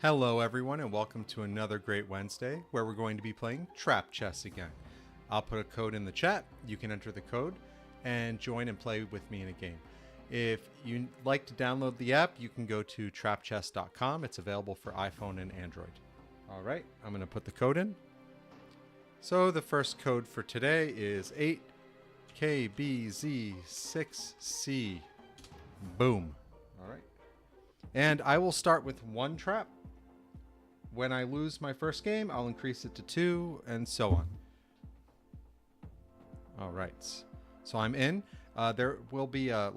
Hello everyone and welcome to another great Wednesday where we're going to be playing Trap Chess again. I'll put a code in the chat, you can enter the code and join and play with me in a game. If you'd like to download the app, you can go to trapchess.com. It's available for iPhone and Android. Alright, I'm going to put the code in. So the first code for today is 8KBZ6C. Boom. Alright. And I will start with one trap. When I lose my first game, I'll increase it to 2, and so on. All right, so I'm in. There will be a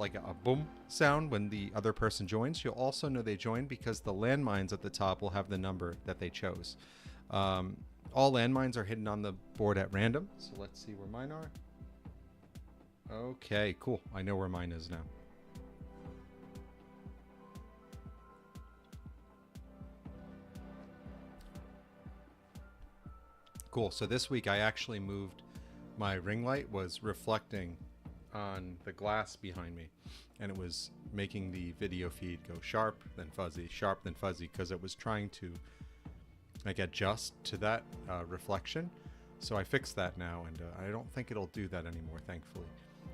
boom sound when the other person joins. You'll also know they joined because the landmines at the top will have the number that they chose. All landmines are hidden on the board at random, so let's see where mine are. Okay, cool. I know where mine is now. Cool. So this week I actually moved my ring light was reflecting on the glass behind me, and it was making the video feed go sharp then fuzzy, because it was trying to adjust to that reflection. So I fixed that now, and I don't think it'll do that anymore, thankfully.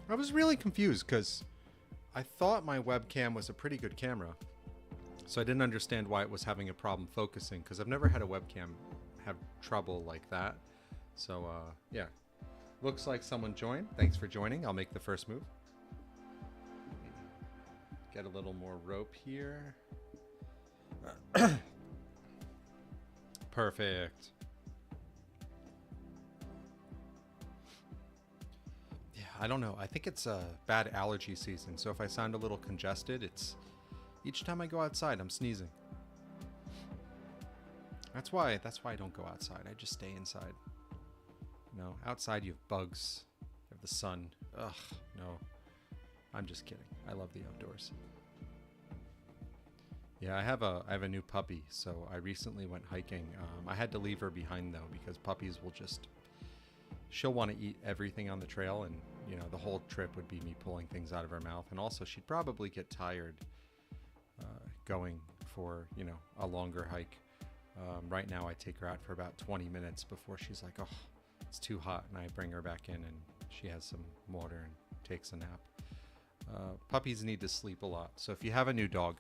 I was really confused because I thought my webcam was a pretty good camera, so I didn't understand why it was having a problem focusing, because I've never had a webcam have trouble like that. So yeah, looks like someone joined. Thanks for joining. I'll make the first move. Get a little more rope here. Perfect. Yeah, I don't know, I think it's a bad allergy season, so if I sound a little congested, it's each time I go outside I'm sneezing. That's why I don't go outside. I just stay inside. No, outside you have bugs. You have the sun. Ugh, no. I'm just kidding. I love the outdoors. Yeah, I have a new puppy, so I recently went hiking. I had to leave her behind though because puppies will she'll want to eat everything on the trail, and you know the whole trip would be me pulling things out of her mouth, and also she'd probably get tired going for a longer hike. Right now I take her out for about 20 minutes before she's like, oh, it's too hot, and I bring her back in and she has some water and takes a nap. Puppies need to sleep a lot, so if you have a new dog,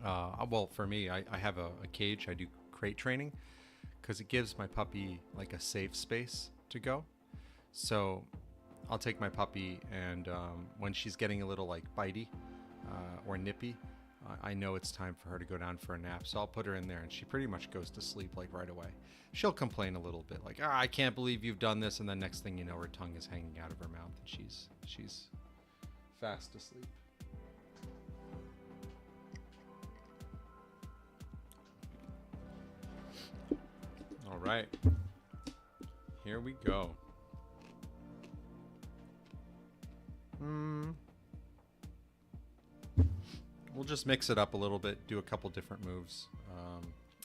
well, for me, I have a cage. I do crate training because it gives my puppy like a safe space to go. So I'll take my puppy, and when she's getting a little like bitey or nippy, I know it's time for her to go down for a nap, so I'll put her in there, and she pretty much goes to sleep like right away. She'll complain a little bit, like, I can't believe you've done this, and then next thing you know, her tongue is hanging out of her mouth, and she's fast asleep. All right, here we go. We'll just mix it up a little bit, do a couple different moves.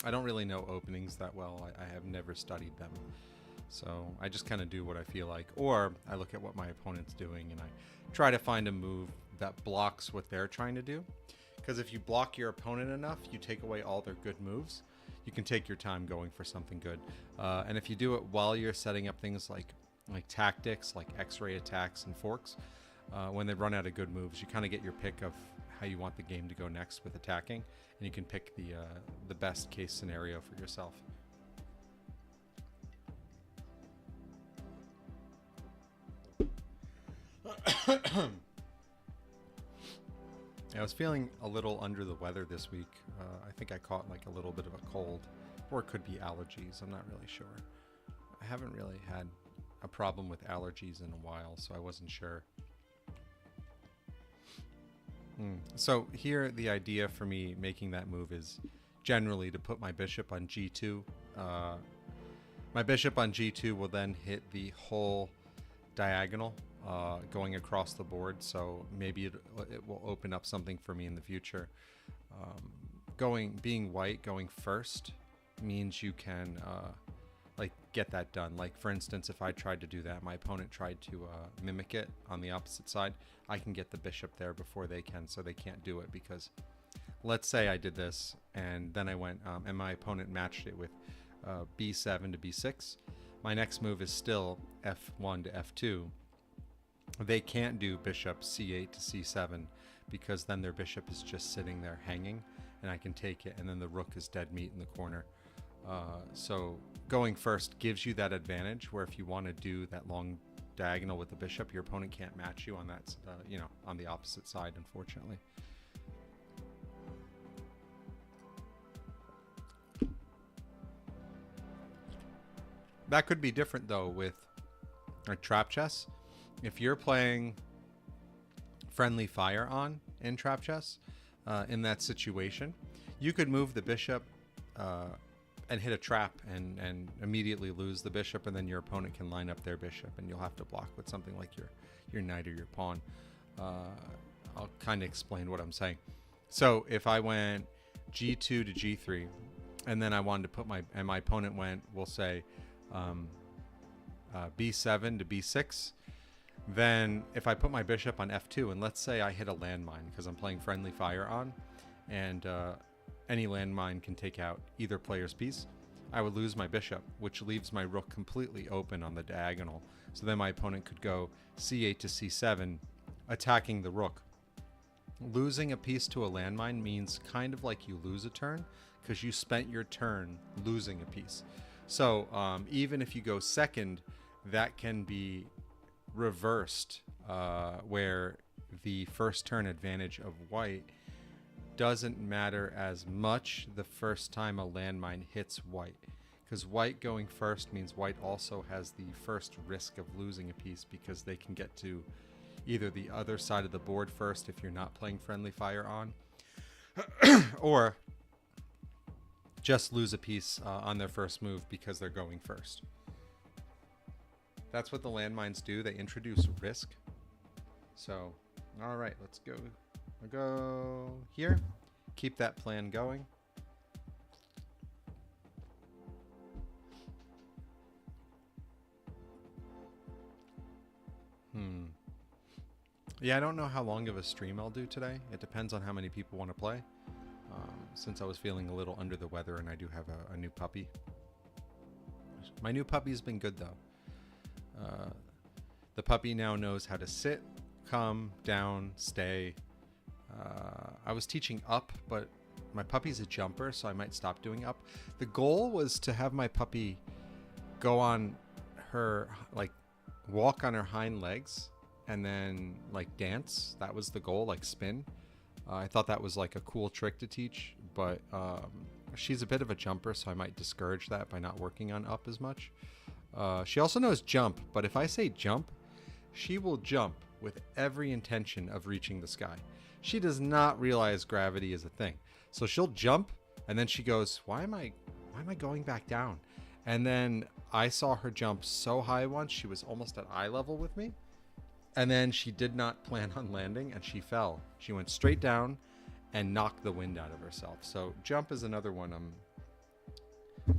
I don't really know openings that well. I have never studied them. So I just kind of do what I feel like. Or I look at what my opponent's doing and I try to find a move that blocks what they're trying to do. Because if you block your opponent enough, you take away all their good moves. You can take your time going for something good. And if you do it while you're setting up things like tactics, like X-ray attacks and forks, when they run out of good moves, you kind of get your pick of how you want the game to go next with attacking, and you can pick the best case scenario for yourself. I was feeling a little under the weather this week. I think I caught like a little bit of a cold, or it could be allergies. I'm not really sure. I haven't really had a problem with allergies in a while, so I wasn't sure. So here the idea for me making that move is generally to put my bishop on g2. My bishop on g2 will then hit the whole diagonal going across the board, so maybe it will open up something for me in the future. Being white going first means you can get that done. Like for instance, if I tried to do that, my opponent tried to mimic it on the opposite side, I can get the bishop there before they can, so they can't do it because let's say I did this and then I went and my opponent matched it with b7 to b6. My next move is still f1 to f2. They can't do bishop c8 to c7 because then their bishop is just sitting there hanging and I can take it, and then the rook is dead meat in the corner. So going first gives you that advantage where if you want to do that long diagonal with the bishop, your opponent can't match you on that, on the opposite side, unfortunately. That could be different though with a trap chess. If you're playing friendly fire on in trap chess, in that situation, you could move the bishop and hit a trap and immediately lose the bishop, and then your opponent can line up their bishop and you'll have to block with something like your knight or your pawn. I'll kind of explain what I'm saying. So if I went g2 to g3 and then I wanted to put my opponent went, we'll say b7 to b6, then if I put my bishop on f2 and let's say I hit a landmine because I'm playing friendly fire on, and any landmine can take out either player's piece, I would lose my bishop, which leaves my rook completely open on the diagonal. So then my opponent could go c8 to c7, attacking the rook. Losing a piece to a landmine means kind of like you lose a turn because you spent your turn losing a piece. So even if you go second, that can be reversed, where the first turn advantage of white doesn't matter as much the first time a landmine hits white, because white going first means white also has the first risk of losing a piece because they can get to either the other side of the board first if you're not playing friendly fire on, or just lose a piece on their first move because they're going first. That's what the landmines do. They introduce risk. So, all right, let's go. I'll go here. Keep that plan going. Yeah, I don't know how long of a stream I'll do today. It depends on how many people want to play. Since I was feeling a little under the weather and I do have a new puppy. My new puppy's been good though. The puppy now knows how to sit, come, down, stay. I was teaching up, but my puppy's a jumper, so I might stop doing up. The goal was to have my puppy go on her, walk on her hind legs and then dance. That was the goal, spin. I thought that was a cool trick to teach, but she's a bit of a jumper, so I might discourage that by not working on up as much. She also knows jump, but if I say jump, she will jump with every intention of reaching the sky. She does not realize gravity is a thing. So she'll jump and then she goes, why am I going back down? And then I saw her jump so high once, she was almost at eye level with me. And then she did not plan on landing and she fell. She went straight down and knocked the wind out of herself. So jump is another one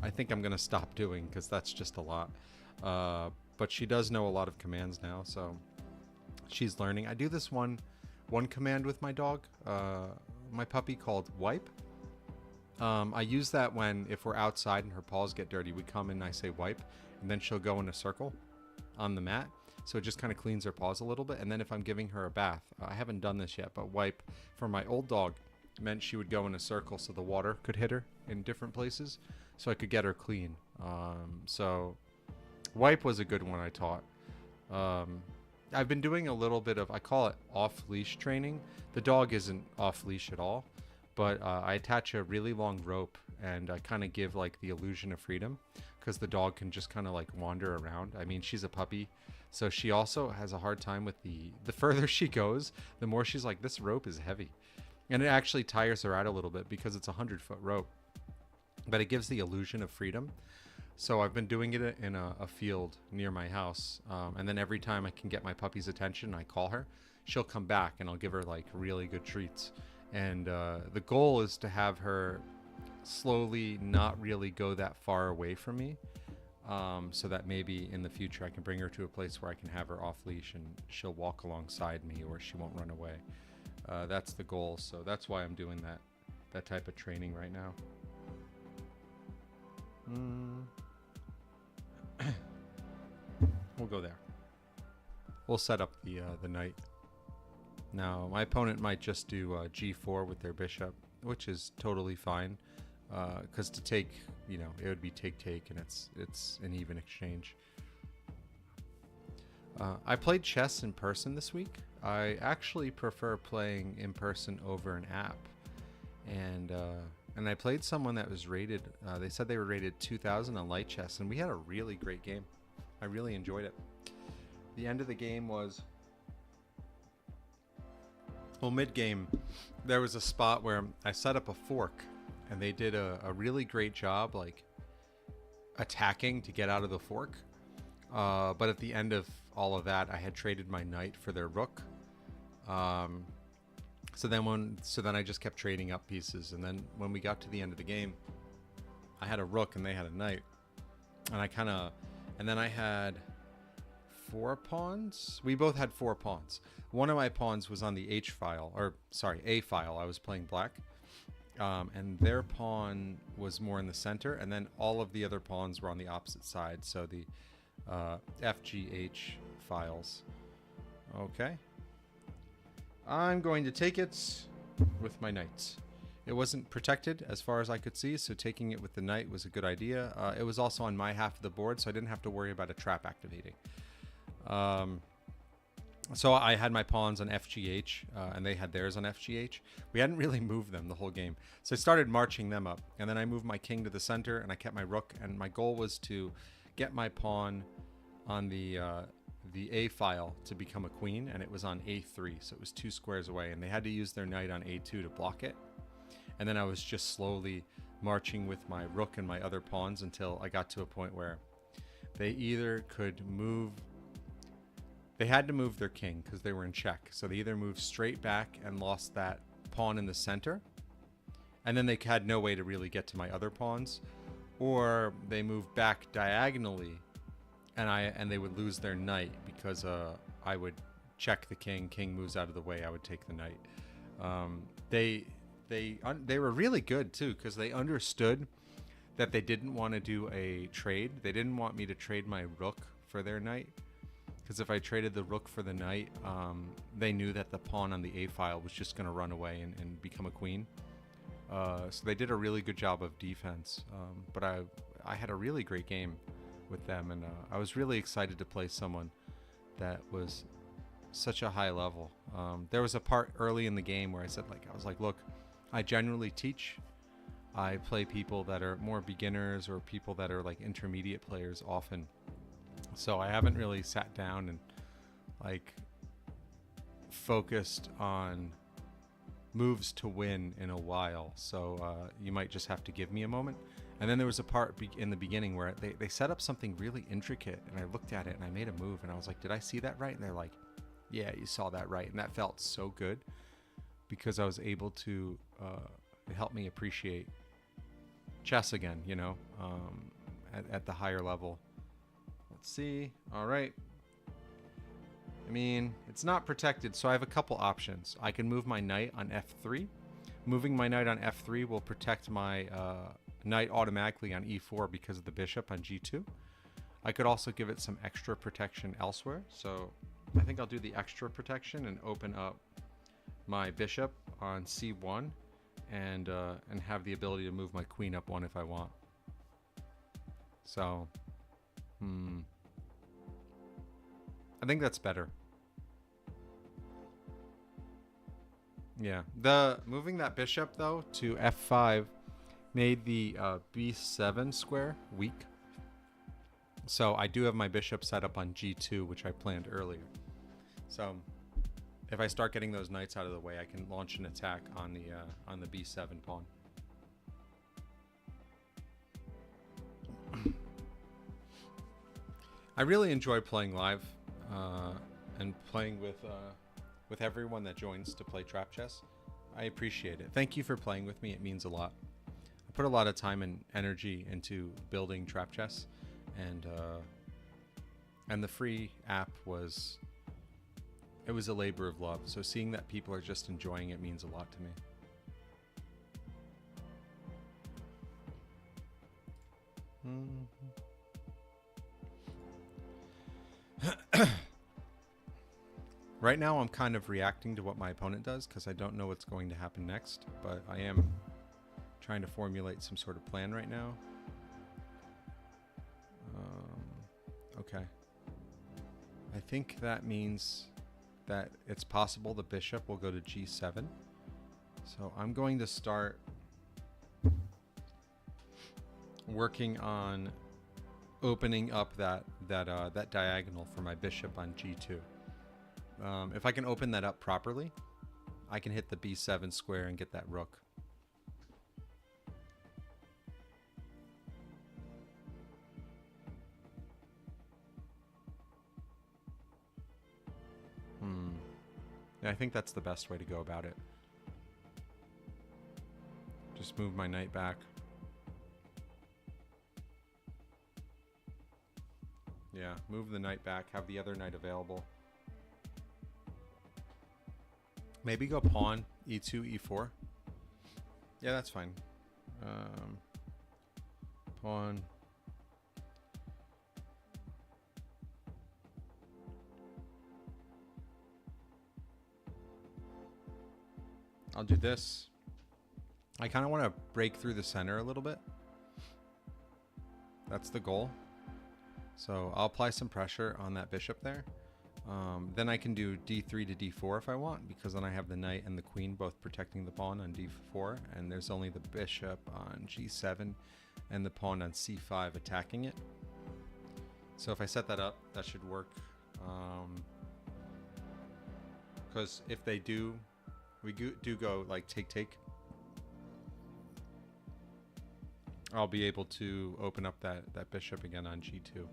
I think I'm going to stop doing because that's just a lot. But she does know a lot of commands now, so she's learning. I do this one command with my dog, my puppy, called wipe. I use that if we're outside and her paws get dirty, we come and I say wipe, and then she'll go in a circle on the mat. So it just kind of cleans her paws a little bit. And then if I'm giving her a bath, I haven't done this yet, but wipe for my old dog meant she would go in a circle so the water could hit her in different places so I could get her clean. So wipe was a good one I taught. I've been doing a little bit of, I call it off-leash training. The dog isn't off-leash at all, but I attach a really long rope and I kind of give the illusion of freedom because the dog can just kind of wander around. I mean, she's a puppy, so she also has a hard time with the further she goes, the more she's like, this rope is heavy. And it actually tires her out a little bit because it's a 100-foot rope, but it gives the illusion of freedom. So I've been doing it in a field near my house, and then every time I can get my puppy's attention, I call her, she'll come back and I'll give her really good treats. And the goal is to have her slowly not really go that far away from me, so that maybe in the future I can bring her to a place where I can have her off leash and she'll walk alongside me or she won't run away. That's the goal, so that's why I'm doing that. that type of training right now. We'll go there. We'll set up the knight. Now, my opponent might just do g4 with their bishop, which is totally fine. Because to take, you know, it would be take, and it's an even exchange. I played chess in person this week. I actually prefer playing in person over an app. And I played someone that was rated, they said they were rated 2000 on light chess, and we had a really great game. I really enjoyed it. The end of the game was, well, mid-game, there was a spot where I set up a fork, and they did a really great job, like, attacking to get out of the fork. But at the end of all of that, I had traded my knight for their rook. So then I just kept trading up pieces, and then when we got to the end of the game, I had a rook and they had a knight, and then I had 4 pawns. We both had 4 pawns. One of my pawns was on the A file. I was playing black, and their pawn was more in the center, and then all of the other pawns were on the opposite side. So the FGH files. Okay. I'm going to take it with my knight. It wasn't protected as far as I could see, so taking it with the knight was a good idea. It was also on my half of the board, so I didn't have to worry about a trap activating. So I had my pawns on FGH, and they had theirs on FGH. We hadn't really moved them the whole game. So I started marching them up, and then I moved my king to the center, and I kept my rook, and my goal was to get my pawn on the A file to become a queen, and it was on A3, so it was 2 squares away, and they had to use their knight on A2 to block it. And then I was just slowly marching with my rook and my other pawns until I got to a point where they either could move, they had to move their king because they were in check, so they either moved straight back and lost that pawn in the center, and then they had no way to really get to my other pawns, or they moved back diagonally and they would lose their knight because I would check the king moves out of the way, I would take the knight. They were really good too, because they understood that they didn't want to do a trade. They didn't want me to trade my rook for their knight, because if I traded the rook for the knight, they knew that the pawn on the A file was just going to run away and become a queen. So they did a really good job of defense, but I had a really great game with them, and I was really excited to play someone that was such a high level. There was a part early in the game where I was like, look, I generally teach. I play people that are more beginners or people that are like intermediate players often. So I haven't really sat down and like focused on moves to win in a while. So you might just have to give me a moment. And then there was a part in the beginning where they set up something really intricate, and I looked at it and I made a move, and I was like, did I see that right? And they're like, yeah, you saw that right. And that felt so good because I was able to, it helped me appreciate chess again, you know, at the higher level. Let's see. All right. I mean, it's not protected, so I have a couple options. I can move my knight on F3. Moving my knight on F3 will protect my knight automatically on E4 because of the bishop on G2. I could also give it some extra protection elsewhere, so I think I'll do the extra protection and open up my bishop on C1 and have the ability to move my queen up 1 if I want. So, I think that's better. Yeah, the moving that bishop though to F5 made the B7 square weak. So I do have my bishop set up on G2, which I planned earlier. So if I start getting those knights out of the way, I can launch an attack on the B7 pawn. I really enjoy playing live and playing with everyone that joins to play trap chess. I appreciate it. Thank you for playing with me. It means a lot. I put a lot of time and energy into building trap chess, and the free app was a labor of love. So seeing that people are just enjoying it means a lot to me. Right now I'm kind of reacting to what my opponent does because I don't know what's going to happen next, but I am trying to formulate some sort of plan right now. Okay. I think that means that it's possible the bishop will go to g7. So I'm going to start working on opening up that diagonal for my bishop on g2. If I can open that up properly, I can hit the b7 square and get that rook. Yeah, I think that's the best way to go about it. Just move my knight back. Yeah, move the knight back, have the other knight available. Maybe go pawn, e2, e4. Yeah, that's fine. Pawn. I'll do this. I kind of want to break through the center a little bit. That's the goal. So I'll apply some pressure on that bishop there. Then I can do d3 to d4 if I want, because then I have the knight and the queen both protecting the pawn on d4, and there's only the bishop on g7 and the pawn on c5 attacking it. So if I set that up, that should work. Because if they do, we do go like take, I'll be able to open up that bishop again on g2.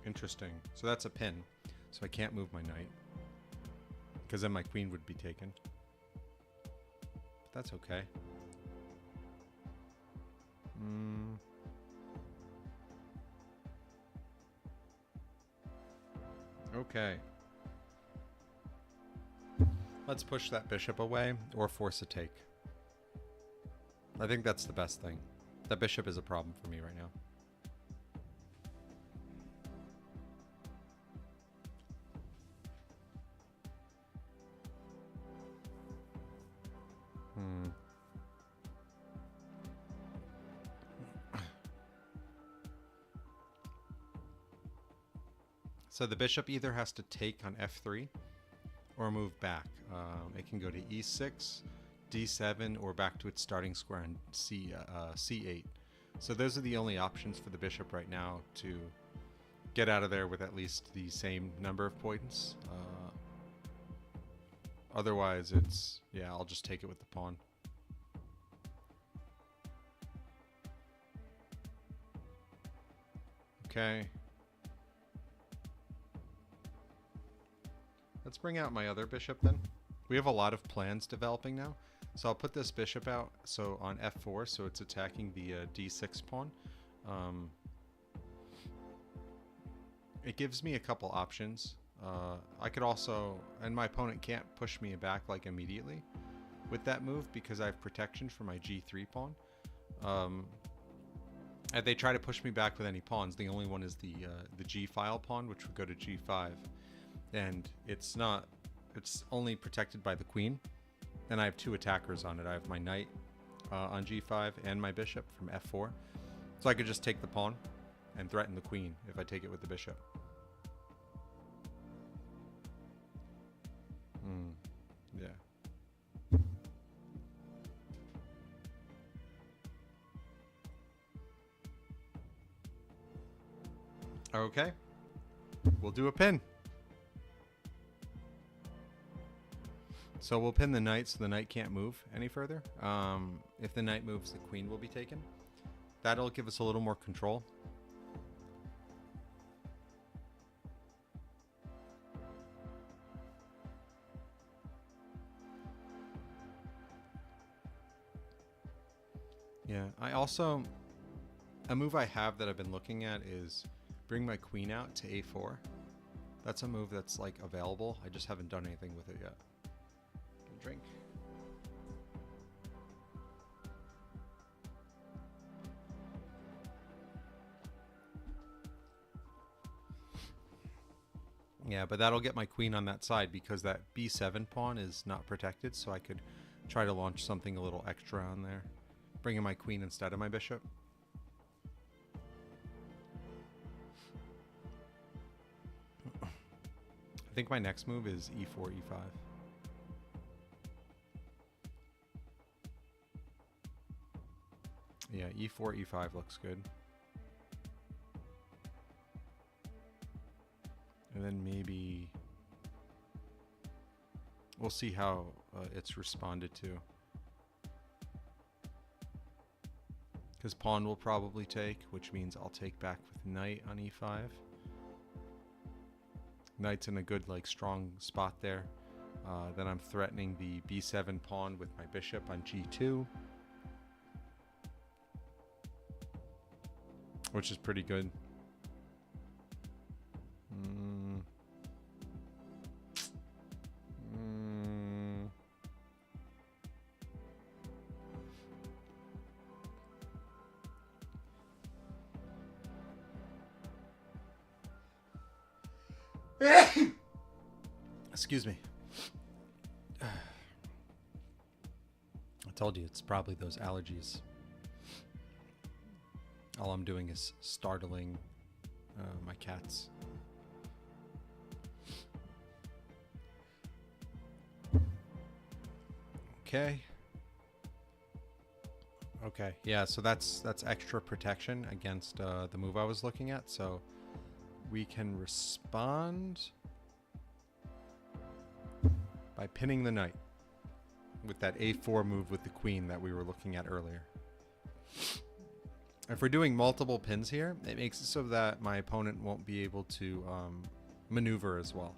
Interesting. So that's a pin. So I can't move my knight, because then my queen would be taken. But that's okay. Okay. Let's push that bishop away or force a take. I think that's the best thing. That bishop is a problem for me right now. So the bishop either has to take on f3 or move back. It can go to e6, d7, or back to its starting square on c8. So those are the only options for the bishop right now to get out of there with at least the same number of points. Otherwise, it's, yeah, I'll just take it with the pawn. Okay. Let's bring out my other bishop then. We have a lot of plans developing now. So I'll put this bishop out, so on f4, so it's attacking the d6 pawn. It gives me a couple options. I could also, and my opponent can't push me back like immediately with that move because I have protection for my g3 pawn. If they try to push me back with any pawns, the only one is the g-file pawn, which would go to g5. And it's only protected by the queen. And I have two attackers on it. I have my knight on g5 and my bishop from f4. So I could just take the pawn and threaten the queen if I take it with the bishop. Yeah. Okay. We'll do a pin. So we'll pin the knight so the knight can't move any further. If the knight moves, the queen will be taken. That'll give us a little more control. Yeah, I also, a move I have that I've been looking at is bring my queen out to a4. That's a move that's like available. I just haven't done anything with it yet. drink. Yeah, but that'll get my queen on that side because that b7 pawn is not protected, so I could try to launch something a little extra on there. Bring in my queen instead of my bishop. I think my next move is e4, e5. Yeah, e4, e5 looks good. And then maybe we'll see how it's responded to. Because pawn will probably take, which means I'll take back with knight on e5. Knight's in a good, like, strong spot there. Then I'm threatening the b7 pawn with my bishop on g2, which is pretty good. Excuse me. I told you it's probably those allergies. All I'm doing is startling my cats. Okay. Okay, yeah, so that's extra protection against the move I was looking at, so we can respond by pinning the knight with that a4 move with the queen that we were looking at earlier. If we're doing multiple pins here, it makes it so that my opponent won't be able to maneuver as well,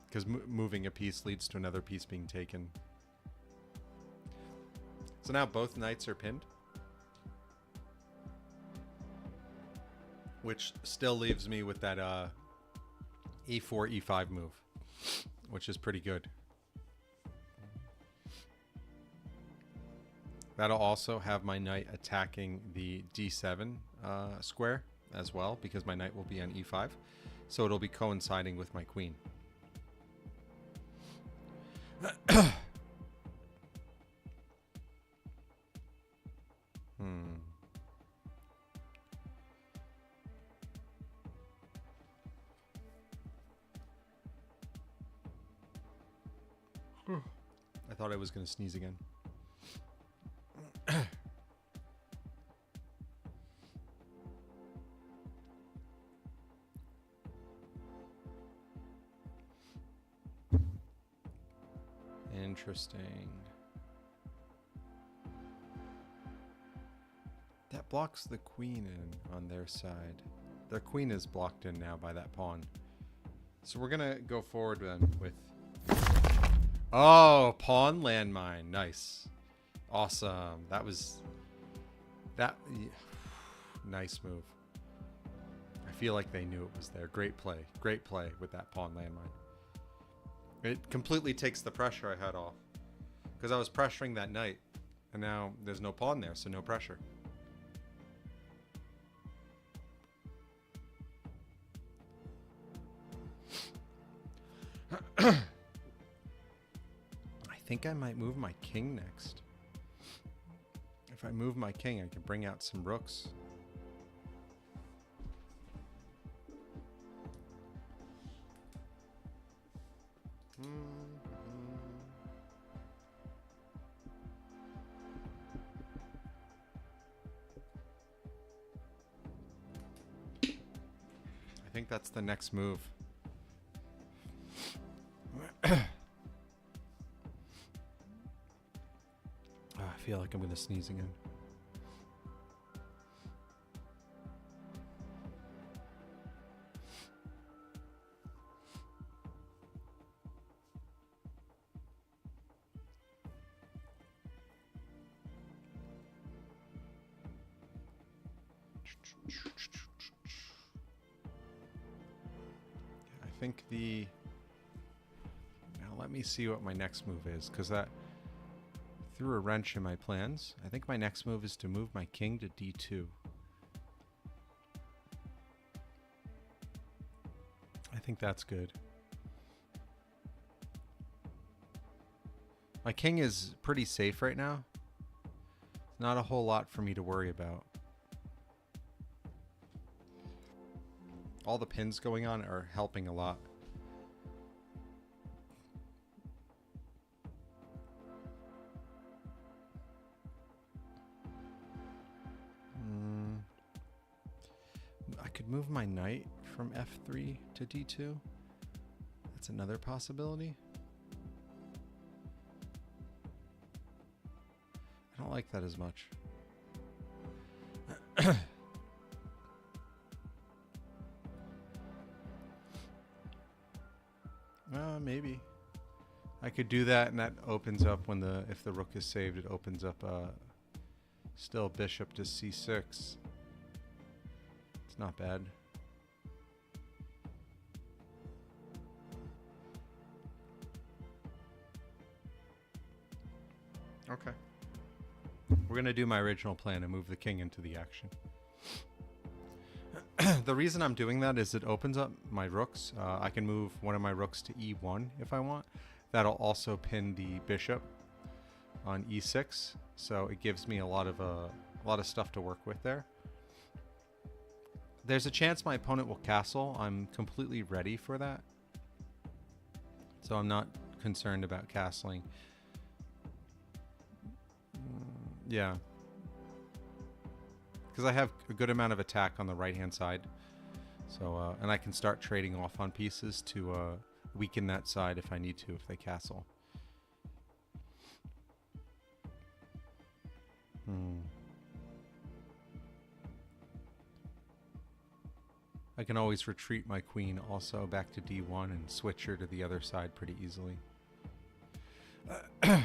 because moving a piece leads to another piece being taken. So now both knights are pinned, which still leaves me with that e4, e5 move, which is pretty good. That'll also have my knight attacking the d7 square as well, because my knight will be on e5. So it'll be coinciding with my queen. I thought I was going to sneeze again. Interesting. That blocks the queen in on their side. Their queen is blocked in now by that pawn. So we're gonna go forward then with... Oh, pawn landmine. Nice. Awesome. That was... That... Nice move. I feel like they knew it was there. Great play. Great play with that pawn landmine. It completely takes the pressure I had off, because I was pressuring that knight, and now there's no pawn there, so no pressure. I think I might move my king next. If I move my king, I can bring out some rooks. I think that's the next move. I feel like I'm going to sneeze again. I think the... Now let me see what my next move is, because that threw a wrench in my plans. I think my next move is to move my king to d2. I think that's good. My king is pretty safe right now. Not a whole lot for me to worry about. All the pins going on are helping a lot. I could move my knight from f3 to d2. That's another possibility. I don't like that as much. Maybe. I could do that, and that opens up when if the rook is saved, it opens up still bishop to c6. It's not bad. Okay. We're going to do my original plan and move the king into the action. The reason I'm doing that is it opens up my rooks. I can move one of my rooks to e1 if I want. That'll also pin the bishop on e6, so it gives me a lot of stuff to work with there. There's a chance my opponent will castle. I'm completely ready for that, so I'm not concerned about castling. Yeah. Because I have a good amount of attack on the right-hand side. So, and I can start trading off on pieces to weaken that side if I need to, if they castle. I can always retreat my queen also back to d1 and switch her to the other side pretty easily. I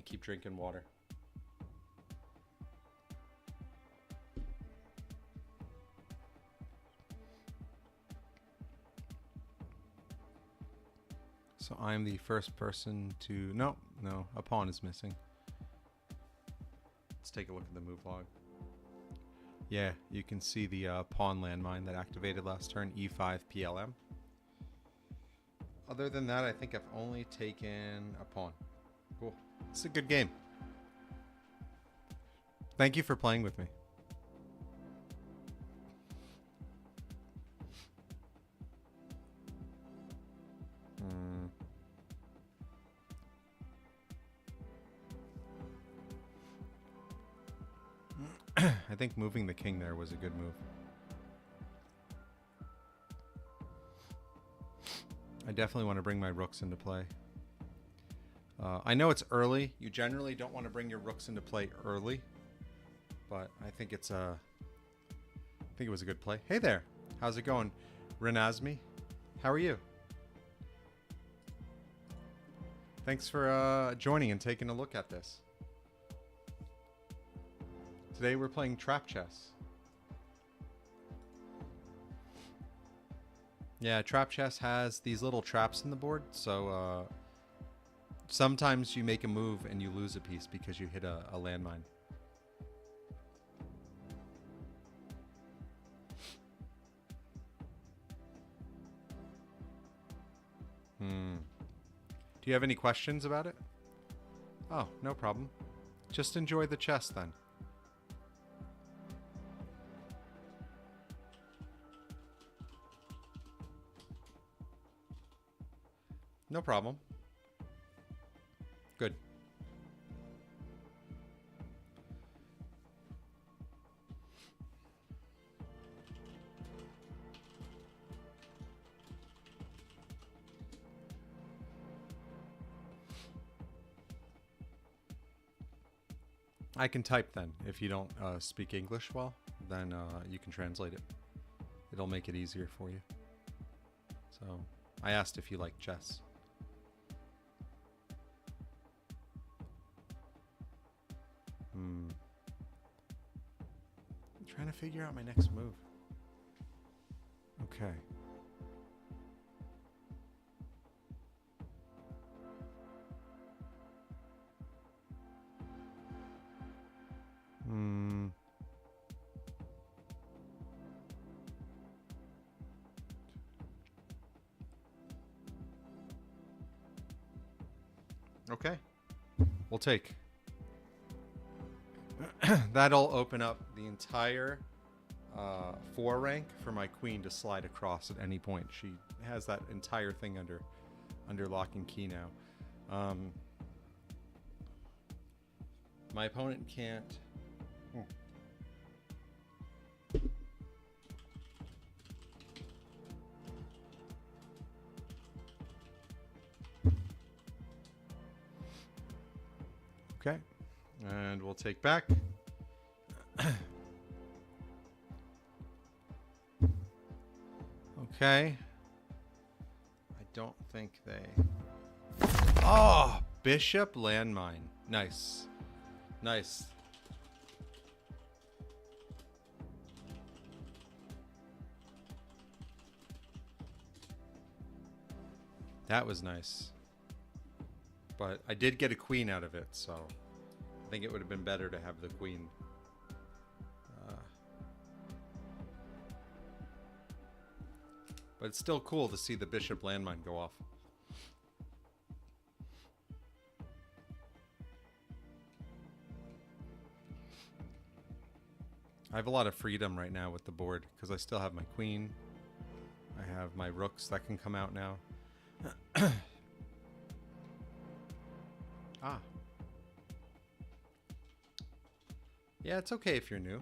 keep drinking water. So I'm the first person to... No, a pawn is missing. Let's take a look at the move log. Yeah, you can see the pawn landmine that activated last turn, e5 PLM. Other than that, I think I've only taken a pawn. Cool. It's a good game. Thank you for playing with me. I think moving the king there was a good move. I definitely want to bring my rooks into play. I know it's early. You generally don't want to bring your rooks into play early, but I think it was a good play. Hey there, how's it going, Renazmi? How are you? Thanks for joining and taking a look at this. Today we're playing trap chess. Yeah, trap chess has these little traps in the board, so sometimes you make a move and you lose a piece because you hit a landmine. Do you have any questions about it? Oh, no problem. Just enjoy the chess then. No problem. Good. I can type then. If you don't speak English well, then you can translate it. It'll make it easier for you. So I asked if you like chess. I'm trying to figure out my next move. Okay. Okay. We'll take. That'll open up the entire 4 rank for my queen to slide across at any point. She has that entire thing under lock and key now. My opponent can't. Okay, and we'll take back. Okay. I don't think they... Oh! Bishop landmine. Nice. Nice. That was nice. But I did get a queen out of it, so I think it would have been better to have the queen. But it's still cool to see the bishop landmine go off. I have a lot of freedom right now with the board because I still have my queen. I have my rooks that can come out now. Ah. Yeah, it's okay if you're new.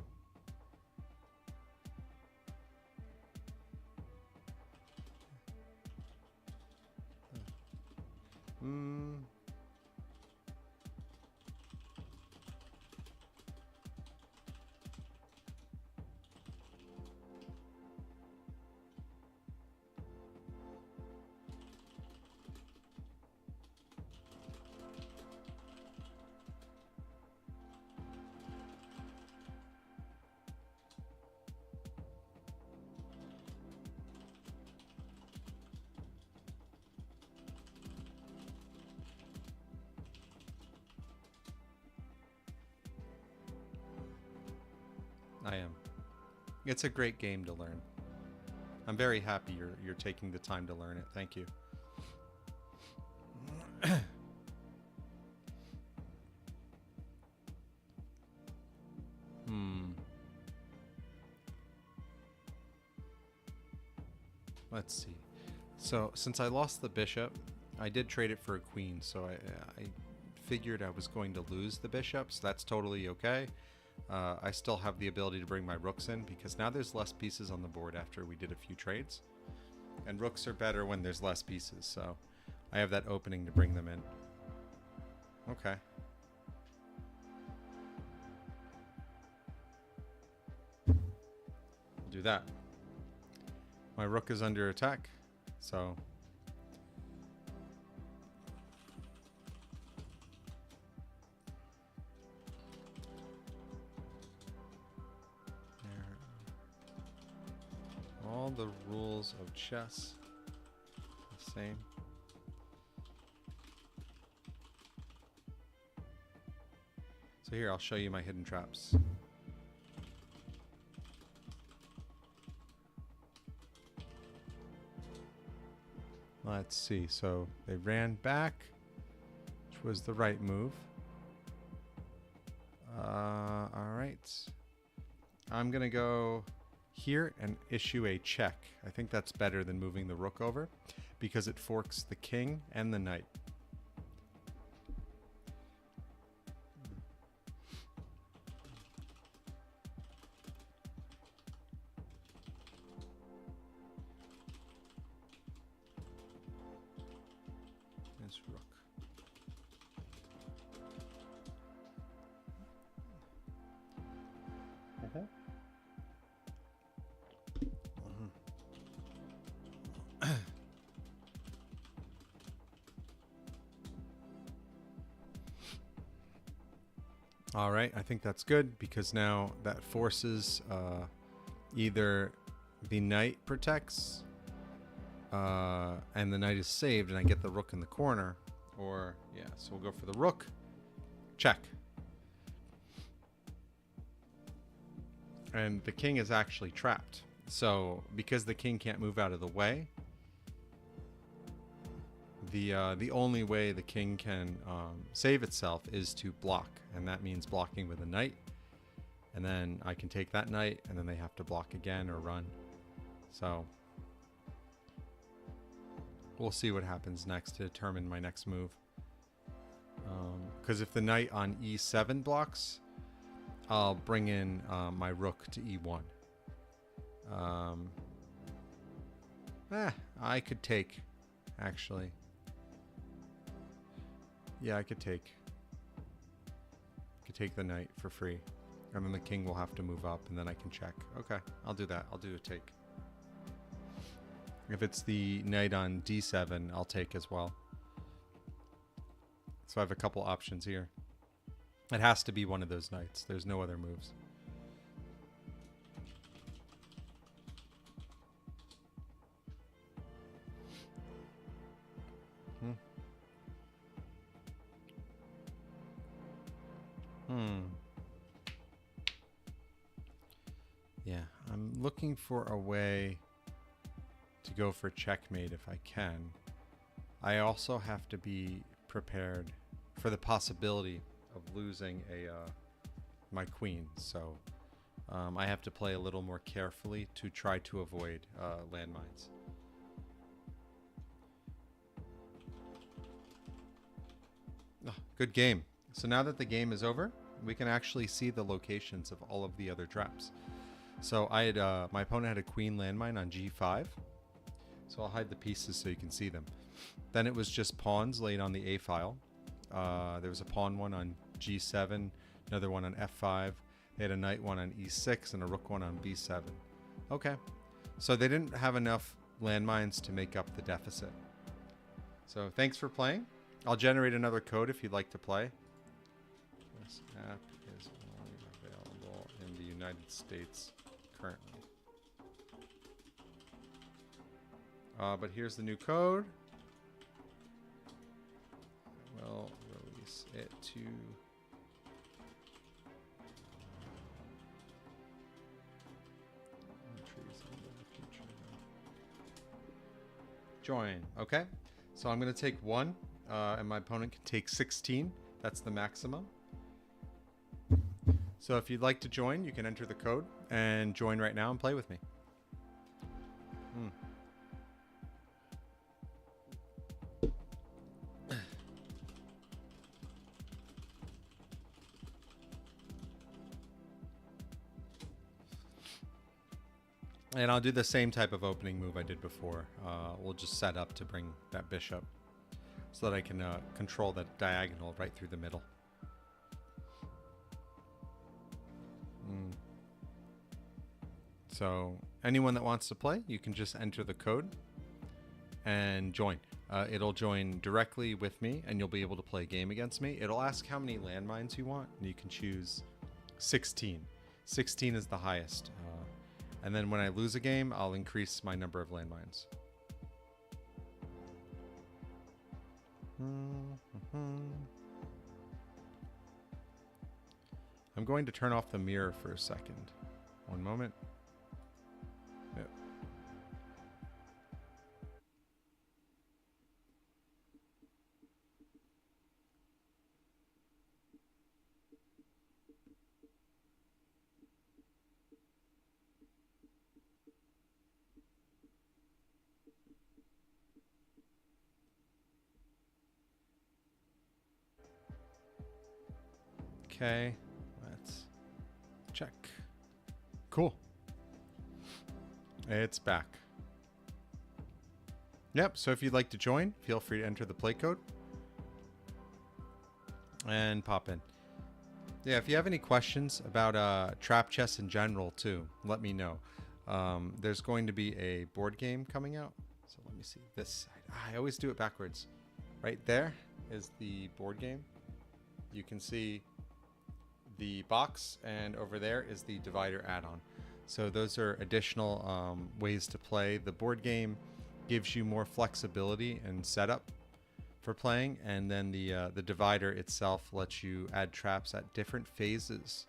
I am. It's a great game to learn. I'm very happy you're taking the time to learn it. Thank you. Let's see. So since I lost the bishop, I did trade it for a queen. So I figured I was going to lose the bishop. So that's totally okay. I still have the ability to bring my rooks in because now there's less pieces on the board after we did a few trades. And rooks are better when there's less pieces, so I have that opening to bring them in. Okay. We'll do that. My rook is under attack, so... all the rules of chess the same. So here, I'll show you my hidden traps. Let's see, so they ran back, which was the right move. All right. I'm gonna go here and issue a check. I think that's better than moving the rook over because it forks the king and the knight. This rook. Okay. All right, I think that's good because now that forces either the knight protects and the knight is saved and I get the rook in the corner, or yeah, so we'll go for the rook. Check. And the king is actually trapped. So because the king can't move out of the way, the only way the king can save itself is to block, and that means blocking with a knight. And then I can take that knight, and then they have to block again or run. So we'll see what happens next to determine my next move. Because if the knight on e7 blocks, I'll bring in my rook to e1. I could take, actually. Yeah, I could take the knight for free. And then the king will have to move up, and then I can check. Okay, I'll do that. I'll do a take. If it's the knight on d7, I'll take as well. So I have a couple options here. It has to be one of those knights. There's no other moves. Yeah, I'm looking for a way to go for checkmate if I can. I also have to be prepared for the possibility of losing my queen, so I have to play a little more carefully to try to avoid landmines. Oh, good game. So now that the game is over, we can actually see the locations of all of the other traps. So I had my opponent had a queen landmine on g5, so I'll hide the pieces so you can see them. Then it was just pawns laid on the a file. There was a pawn one on g7, another one on f5. They had a knight one on e6 and a rook one on b7. Okay, so they didn't have enough landmines to make up the deficit. So thanks for playing. I'll generate another code if you'd like to play. This app is only available in the United States currently. But here's the new code. We'll release it to join. Okay, so I'm going to take 1, and my opponent can take 16. That's the maximum. So if you'd like to join, you can enter the code and join right now and play with me. And I'll do the same type of opening move I did before. We'll just set up to bring that bishop so that I can control that diagonal right through the middle. So anyone that wants to play, you can just enter the code and join. It'll join directly with me, and you'll be able to play a game against me. It'll ask how many landmines you want, and you can choose 16. 16 is the highest. And then when I lose a game, I'll increase my number of landmines. I'm going to turn off the mirror for a second. One moment. Yep. Okay, let's check. Cool. It's back. Yep, so if you'd like to join, feel free to enter the play code and pop in. Yeah, if you have any questions about trap chess in general too, let me know. There's going to be a board game coming out. So let me see this side. I always do it backwards. Right there is the board game. You can see the box, and over there is the divider add-on. So those are additional ways to play. The board game gives you more flexibility and setup for playing, and then the divider itself lets you add traps at different phases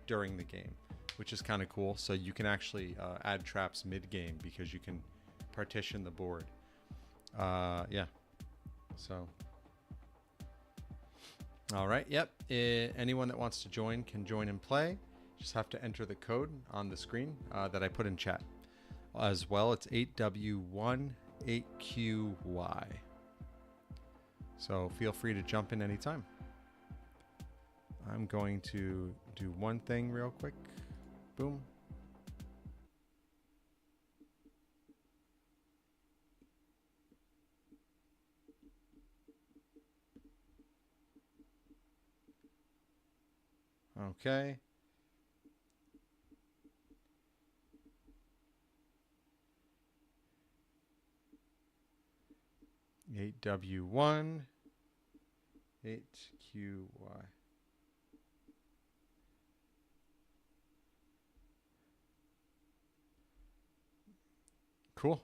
during the game. which is kind of cool. So you can actually add traps mid-game because you can partition the board. Yeah. So. All right. Yep. Anyone that wants to join can join and play. Just have to enter the code on the screen that I put in chat. As well, it's 8W18QY. So feel free to jump in anytime. I'm going to do one thing real quick. Boom. Okay. $8W1 8QY. Cool.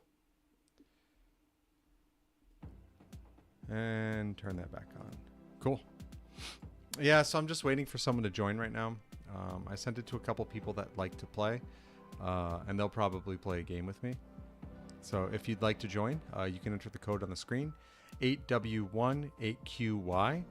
And turn that back on. Cool. Yeah, so I'm just waiting for someone to join right now. I sent it to a couple people that like to play, and they'll probably play a game with me. So if you'd like to join, you can enter the code on the screen, 8W1 8QY.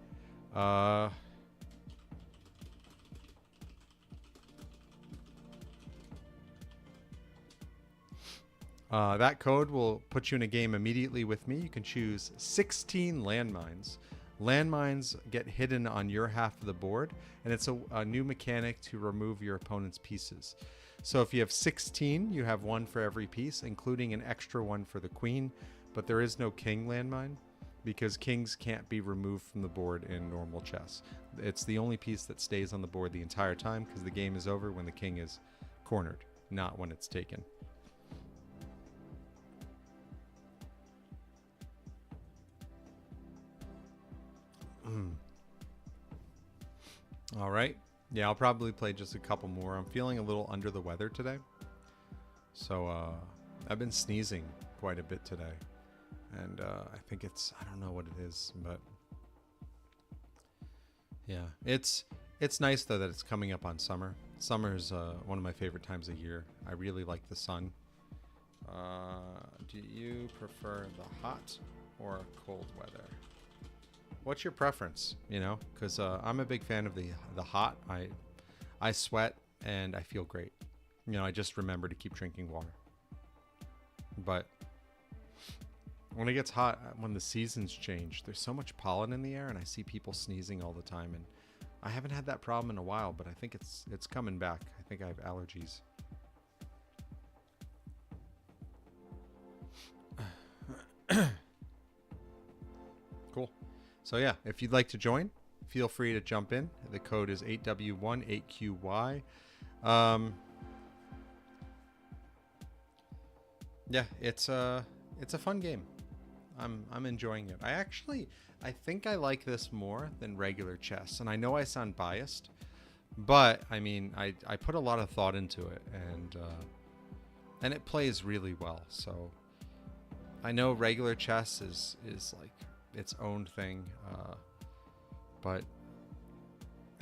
That code will put you in a game immediately with me. You can choose 16 landmines. Landmines get hidden on your half of the board, and it's a new mechanic to remove your opponent's pieces. So if you have 16, you have one for every piece, including an extra one for the queen, but there is no king landmine because kings can't be removed from the board in normal chess. It's the only piece that stays on the board the entire time because the game is over when the king is cornered, not when it's taken. All right. Yeah, I'll probably play just a couple more. I'm feeling a little under the weather today. So I've been sneezing quite a bit today. And I think I don't know what it is, but yeah, it's nice though that it's coming up on summer. Summer is one of my favorite times of year. I really like the sun. Do you prefer the hot or cold weather? What's your preference? You know, because I'm a big fan of the hot. I sweat and I feel great. You know, I just remember to keep drinking water. But when it gets hot, when the seasons change, there's so much pollen in the air, and I see people sneezing all the time. And I haven't had that problem in a while, but I think it's coming back. I think I have allergies. Cool. So yeah, if you'd like to join, feel free to jump in. The code is 8W1 8QY. Yeah, it's a fun game. I'm enjoying it. I think I like this more than regular chess, and I know I sound biased, but I mean I put a lot of thought into it, and it plays really well. So I know regular chess is like its own thing, but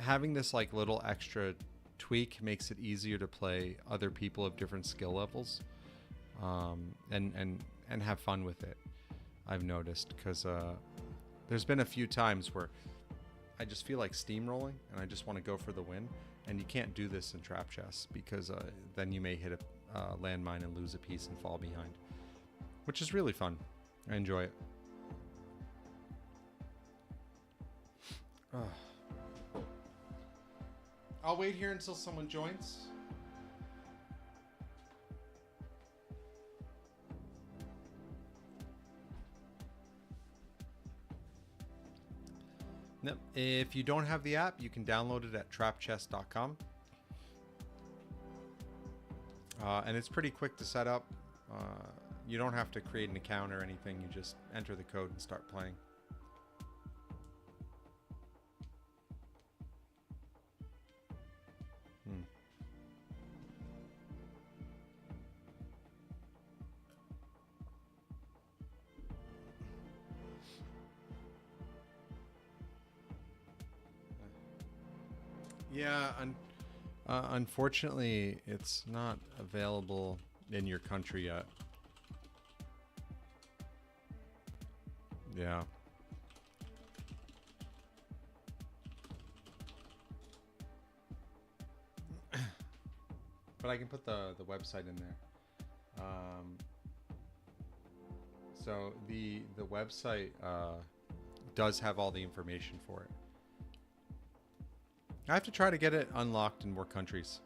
having this like little extra tweak makes it easier to play other people of different skill levels, and have fun with it. I've noticed, because there's been a few times where I just feel like steamrolling and I just want to go for the win, and you can't do this in trap chess because then you may hit a landmine and lose a piece and fall behind, which is really fun. I enjoy it. I'll wait here until someone joins. Yep. If you don't have the app, you can download it at trapchess.com. And it's pretty quick to set up. You don't have to create an account or anything. You just enter the code and start playing. Yeah, Unfortunately, it's not available in your country yet. Yeah. But I can put the website in there. Um, so the website does have all the information for it. I have to try to get it unlocked in more countries.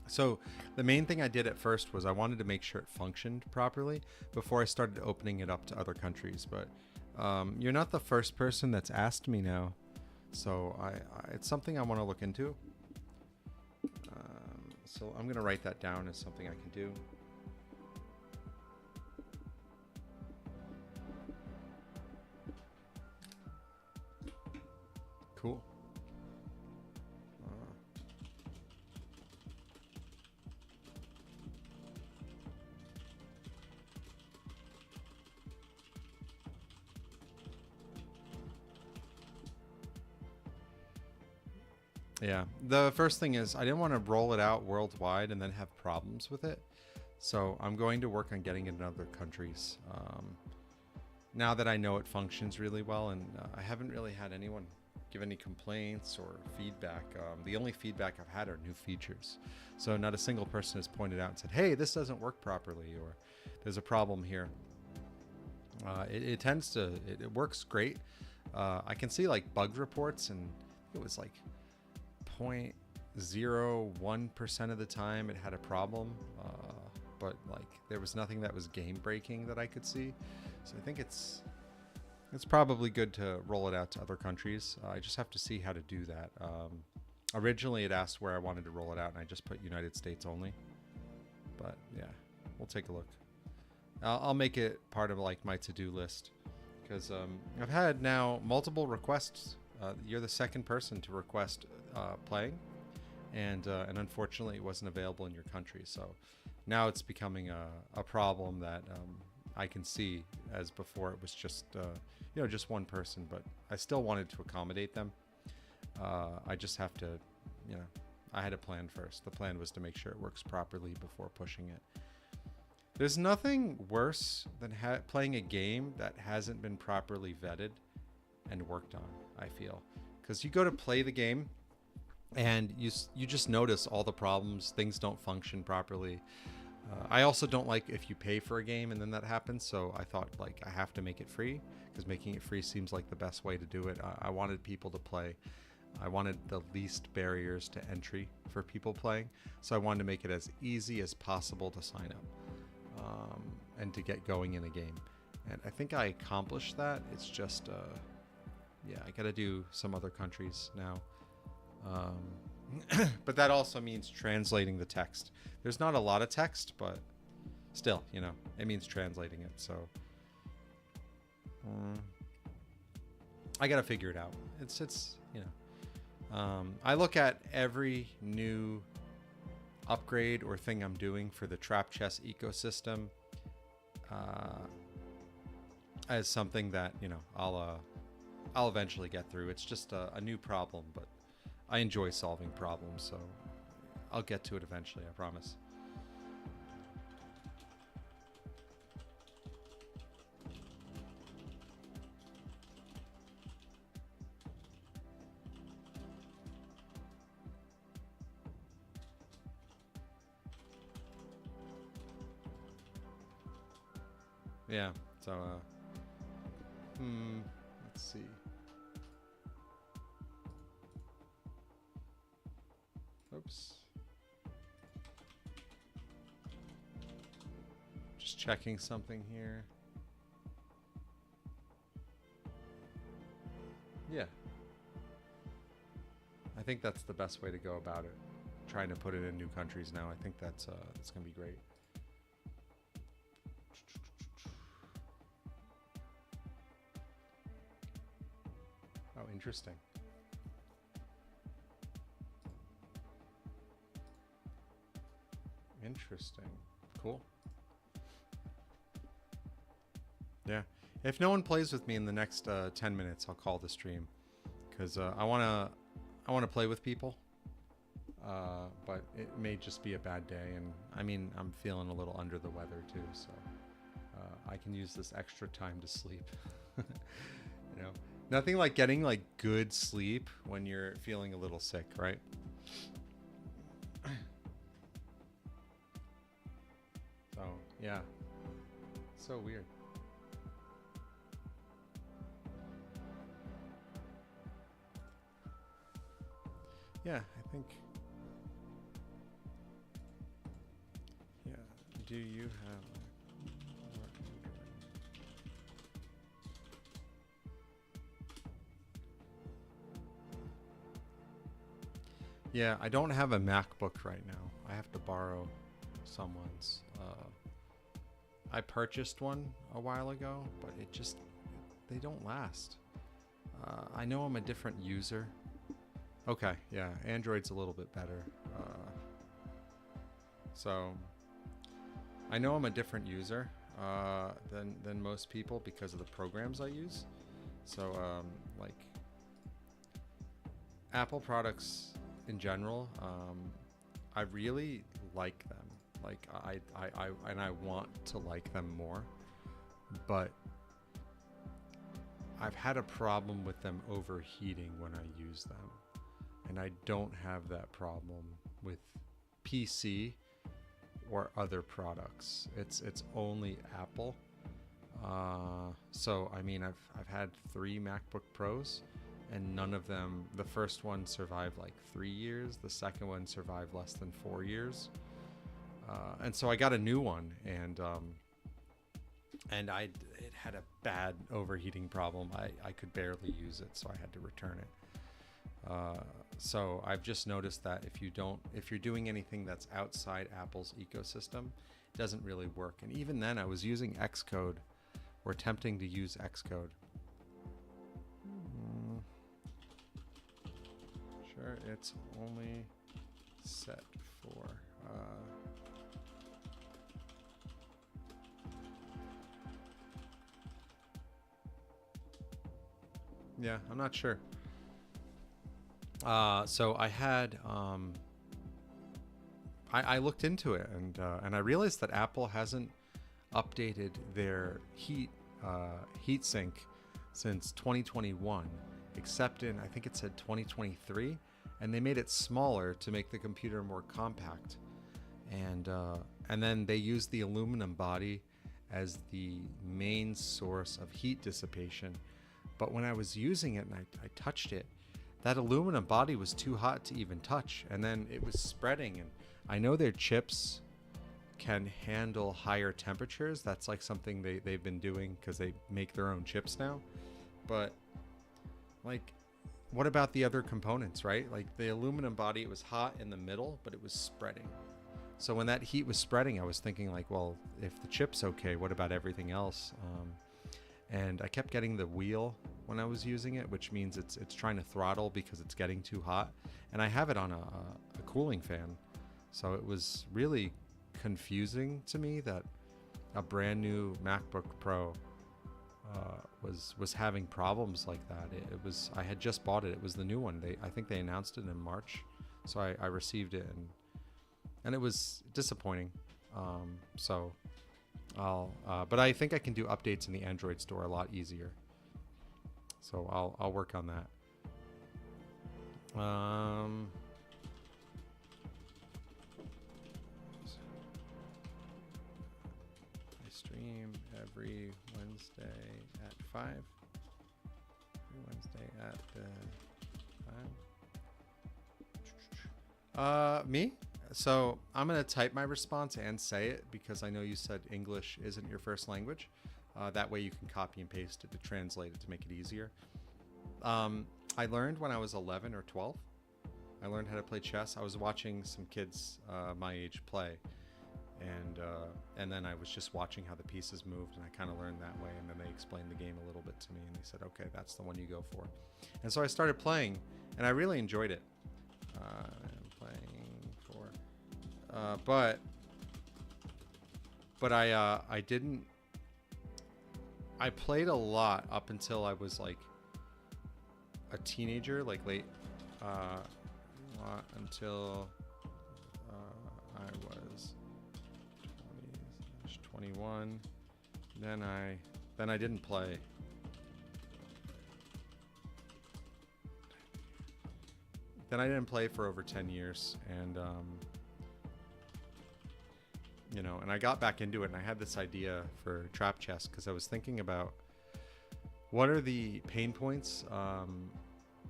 So the main thing I did at first was I wanted to make sure it functioned properly before I started opening it up to other countries. But you're not the first person that's asked me now, so it's something I want to look into. So I'm gonna write that down as something I can do. Cool. Yeah. The first thing is I didn't want to roll it out worldwide and then have problems with it. So I'm going to work on getting it in other countries. Now that I know it functions really well, and I haven't really had anyone give any complaints or feedback. The only feedback I've had are new features. So not a single person has pointed out and said, hey, this doesn't work properly, or there's a problem here. It tends to, it works great. I can see like bug reports, and it was like 0.01% of the time it had a problem, but like there was nothing that was game breaking that I could see. So I think it's probably good to roll it out to other countries. I just have to see how to do that. Originally it asked where I wanted to roll it out, and I just put United States only, but yeah, we'll take a look. I'll make it part of like my to-do list, because I've had now multiple requests. You're the second person to request playing, and unfortunately it wasn't available in your country. So now it's becoming a problem that I can see, as before it was just just one person, but I still wanted to accommodate them. I just have to, I had a plan first. The plan was to make sure it works properly before pushing it. There's nothing worse than playing a game that hasn't been properly vetted and worked on, I feel. Because you go to play the game and you just notice all the problems, things don't function properly. I also don't like if you pay for a game and then that happens, so I thought like I have to make it free, because making it free seems like the best way to do it. I wanted people to play. I wanted the least barriers to entry for people playing, so I wanted to make it as easy as possible to sign up and to get going in a game. And I think I accomplished that. It's just yeah, I gotta do some other countries now. But that also means translating the text. There's not a lot of text, but still, it means translating it. So I gotta figure it out. It's I look at every new upgrade or thing I'm doing for the trap chess ecosystem as something that I'll eventually get through. It's just a new problem, but I enjoy solving problems, so I'll get to it eventually, I promise. Yeah, so let's see. Oops. Just checking something here. Yeah. I think that's the best way to go about it. Trying to put it in new countries now. I think that's going to be great. Oh, interesting. Interesting. Cool. Yeah. If no one plays with me in the next 10 minutes, I'll call the stream, because I want to play with people. but it may just be a bad day, and I mean, I'm feeling a little under the weather too, so I can use this extra time to sleep. You know, nothing like getting like good sleep when you're feeling a little sick, right? So yeah, so weird. Yeah, I think. Yeah. Do you have? Yeah, I don't have a MacBook right now. I have to borrow someone's. I purchased one a while ago, but they don't last. I know I'm a different user. Okay, yeah, Android's a little bit better. So I know I'm a different user than most people because of the programs I use. So like Apple products in general, I really like them. Like I want to like them more, but I've had a problem with them overheating when I use them, and I don't have that problem with PC or other products. It's only Apple. So I mean, I've had 3 MacBook Pros, and none of them. The first one survived like 3 years. The second one survived less than 4 years. And so I got a new one, and it had a bad overheating problem. I could barely use it, so I had to return it. So I've just noticed that if you're doing anything that's outside Apple's ecosystem, it doesn't really work. And even then, I was using Xcode, or attempting to use Xcode. Sure, it's only set for. Yeah, I'm not sure. So I had I looked into it, and I realized that Apple hasn't updated their heat sink since 2021, except in, I think it said 2023, and they made it smaller to make the computer more compact, and then they used the aluminum body as the main source of heat dissipation. But when I was using it and I touched it, that aluminum body was too hot to even touch, and then it was spreading. And I know their chips can handle higher temperatures. That's like something they've been doing because they make their own chips now. But like, what about the other components, right? Like the aluminum body, it was hot in the middle, but it was spreading. So when that heat was spreading, I was thinking like, well, if the chip's okay, what about everything else? And I kept getting the wheel when I was using it, which means it's trying to throttle because it's getting too hot. And I have it on a cooling fan. So it was really confusing to me that a brand new MacBook Pro was having problems like that. I had just bought it. It was the new one. I think they announced it in March. So I received it, and it was disappointing. But I think I can do updates in the Android store a lot easier. So I'll work on that. I stream every Wednesday at 5. Every Wednesday at the 5. Me? So I'm going to type my response and say it because I know you said English isn't your first language. That way you can copy and paste it to translate it to make it easier. I learned when I was 11 or 12. I learned how to play chess. I was watching some kids my age play. And then I was just watching how the pieces moved, and I kind of learned that way. And then they explained the game a little bit to me, and they said, okay, that's the one you go for. And so I started playing, and I really enjoyed it. But I didn't. I played a lot up until I was like a teenager, like late. until I was 21. Then I didn't play. Then I didn't play for over 10 years, and you know, and I got back into it, and I had this idea for trap chess because I was thinking about what are the pain points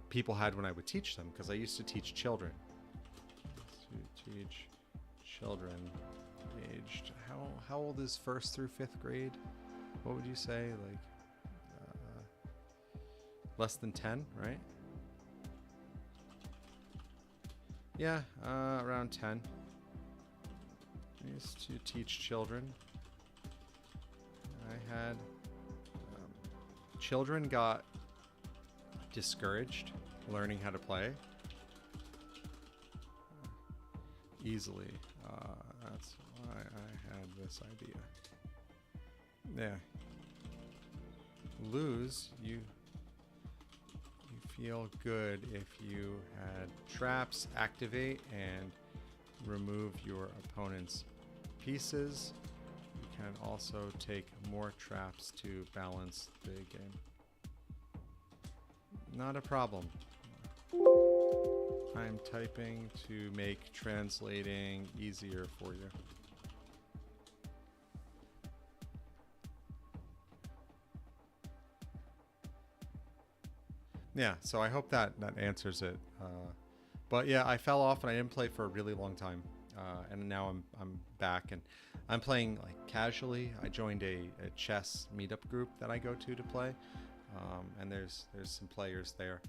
people had when I would teach them, because I used to teach children. To teach children aged, how old is 1st through 5th grade? What would you say, like less than 10, right? Yeah, around 10. I used to teach children. I had children got discouraged learning how to play easily. That's why I had this idea. Yeah. Lose, you feel good if you had traps activate and remove your opponent's pieces. You can also take more traps to balance the game. Not a problem. I'm typing to make translating easier for you. Yeah, so I hope that answers it. But yeah, I fell off and I didn't play for a really long time, and now I'm back and I'm playing like casually. I joined a chess meetup group that I go to play, and there's some players there.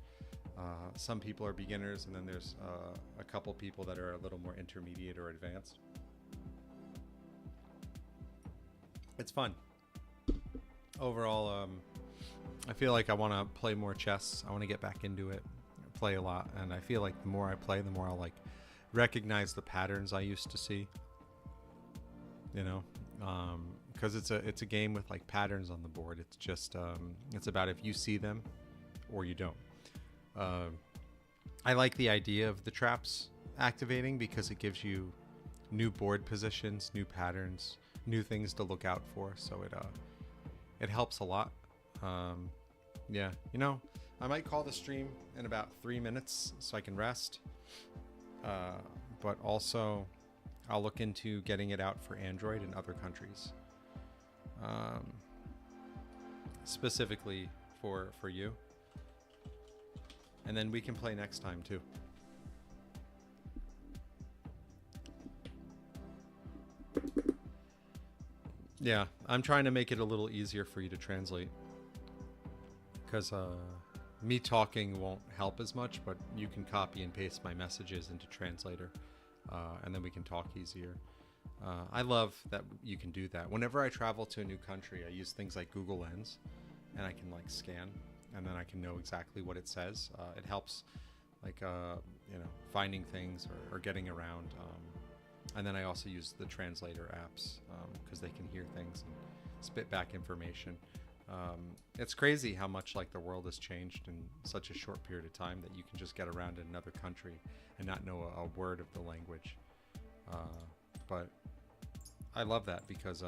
Some people are beginners, and then there's a couple people that are a little more intermediate or advanced. It's fun. Overall, I feel like I want to play more chess. I want to get back into it, play a lot, and I feel like the more I play, the more I'll like recognize the patterns I used to see. You know, because it's a game with like patterns on the board. It's just it's about if you see them or you don't. I like the idea of the traps activating because it gives you new board positions, new patterns, new things to look out for. So it helps a lot. Yeah, you know, I might call the stream in about 3 minutes so I can rest. But also, I'll look into getting it out for Android in other countries. Specifically for you. And then we can play next time too. Yeah, I'm trying to make it a little easier for you to translate. Because me talking won't help as much, but you can copy and paste my messages into Translator, and then we can talk easier. I love that you can do that. Whenever I travel to a new country, I use things like Google Lens, and I can like scan, and then I can know exactly what it says. It helps, like you know, finding things or getting around. And then I also use the translator apps because they can hear things and spit back information. It's crazy how much like the world has changed in such a short period of time that you can just get around in another country and not know a word of the language. But I love that because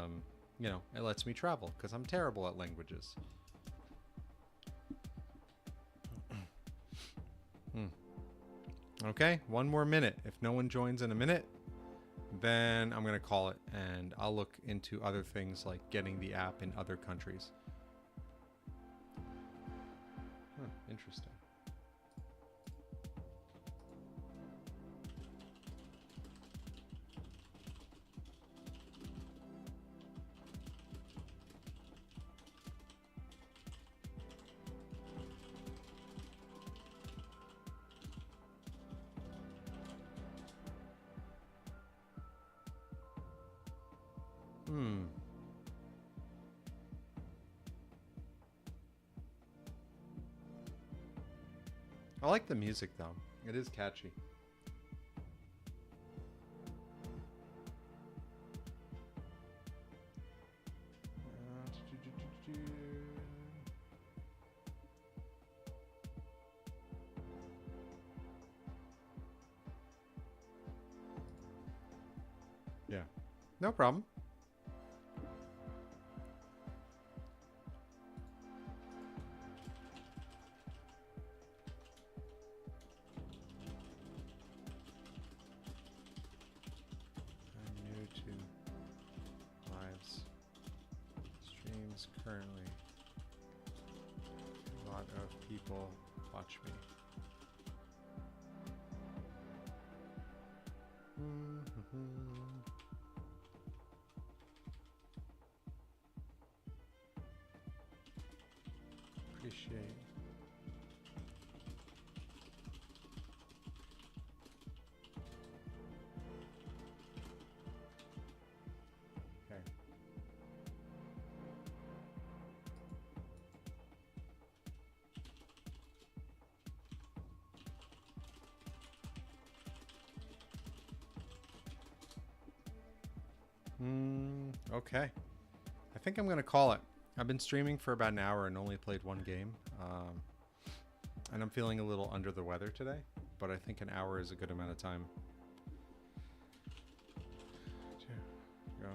you know, it lets me travel because I'm terrible at languages. Okay, 1 more minute. If no one joins in a minute, then I'm gonna call it, and I'll look into other things like getting the app in other countries. Interesting. I like the music though. It is catchy. Yeah. No problem. I'm new to lives. Streams currently. A lot of people watch me. Appreciate. Okay. Okay. I think I'm going to call it. I've been streaming for about an hour and only played one game. And I'm feeling a little under the weather today, but I think an hour is a good amount of time to go.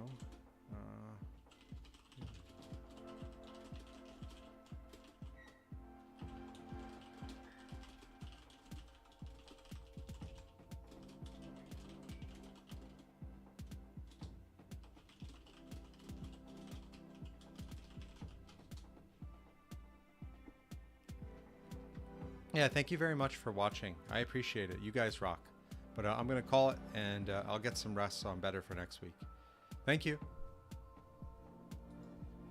Yeah, thank you very much for watching. I appreciate it. You guys rock. But I'm going to call it, and I'll get some rest so I'm better for next week. Thank you.